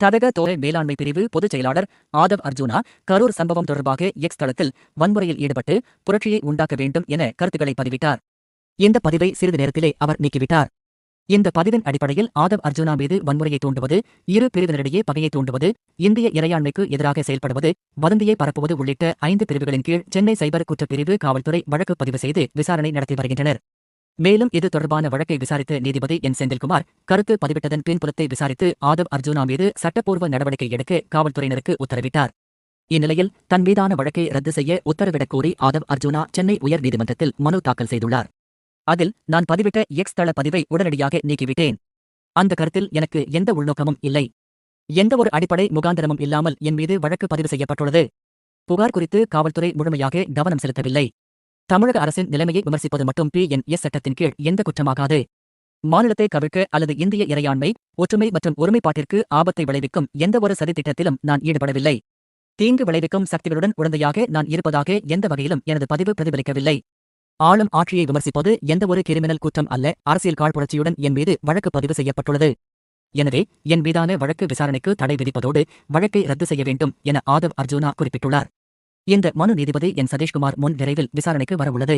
தடக தோட்ட மேலாண்மை பிரிவு பொதுச் செயலாளர் ஆதவ் அர்ஜுனா கரூர் சம்பவம் தொடர்பாக எக்ஸ் தளத்தில் வன்முறையில் ஈடுபட்டு புரட்சியை உண்டாக்க வேண்டும் என கருத்துக்களை பதிவிட்டார். இந்த பதிவை சிறிது நேரத்திலே அவர் நீக்கிவிட்டார். இந்த பதிவின் அடிப்படையில் ஆதவ் அர்ஜுனா மீது வன்முறையை தூண்டுவது, இரு பிரிவினரிடையே பகையை தூண்டுவது, இந்திய இறையாண்மைக்கு எதிராக செயல்படுவது, வதந்தியை பரப்புவது உள்ளிட்ட 5 பிரிவுகளின் கீழ் சென்னை சைபர் குற்றப்பிரிவு காவல்துறை வழக்கு பதிவு செய்து விசாரணை நடத்தி வருகின்றனர். மேலும் இது தொடர்பான வழக்கை விசாரித்த நீதிபதி என் செந்தில்குமார் கருத்து பதிவிட்டதன் பின்புலத்தை விசாரித்து ஆதவ் அர்ஜுனா மீது சட்டப்பூர்வ நடவடிக்கை எடுக்க காவல்துறையினருக்கு உத்தரவிட்டார். இந்நிலையில் தன் மீதான வழக்கை ரத்து செய்ய உத்தரவிடக் கோரி ஆதவ் அர்ஜுனா சென்னை உயர் நீதிமன்றத்தில் மனு தாக்கல் செய்துள்ளார். அதில் நான் பதிவிட்ட எக்ஸ் தள பதிவை உடனடியாக நீக்கிவிட்டேன். அந்த கருத்தில் எனக்கு எந்த உள்நோக்கமும் இல்லை. எந்தவொரு அடிப்படை முகாந்திரமும் இல்லாமல் என் மீது வழக்கு பதிவு செய்யப்பட்டுள்ளது. புகார் குறித்து காவல்துறை முழுமையாக கவனம் செலுத்தவில்லை. தமிழக அரசின் நிலைமையை விமர்சிப்பது மட்டும் PNS சட்டத்தின் கீழ் எந்த குற்றமாகாது. மாநிலத்தை கவிழ்க்க அல்லது இந்திய இறையாண்மை, ஒற்றுமை மற்றும் ஒருமைப்பாட்டிற்கு ஆபத்தை விளைவிக்கும் எந்தவொரு சதித்திட்டத்திலும் நான் ஈடுபடவில்லை. தீங்கு விளைவிக்கும் சக்திகளுடன் உடந்தையாக நான் இருப்பதாக எந்த வகையிலும் எனது பதிவு பிரதிபலிக்கவில்லை. ஆளும் ஆட்சியை விமர்சிப்பது எந்தவொரு கிரிமினல் குற்றம் அல்ல. அரசியல் காழ்ப்புணர்ச்சியுடன் என் மீது வழக்கு பதிவு செய்யப்பட்டுள்ளது. எனவே என் மீதான வழக்கு விசாரணைக்கு தடை விதிப்பதோடு வழக்கை ரத்து செய்ய வேண்டும் என ஆதவ் அர்ஜுனா குறிப்பிட்டுள்ளார். இந்த மனு நீதிபதி என் சதீஷ்குமார் முன் விரைவில் விசாரணைக்கு வரவுள்ளது.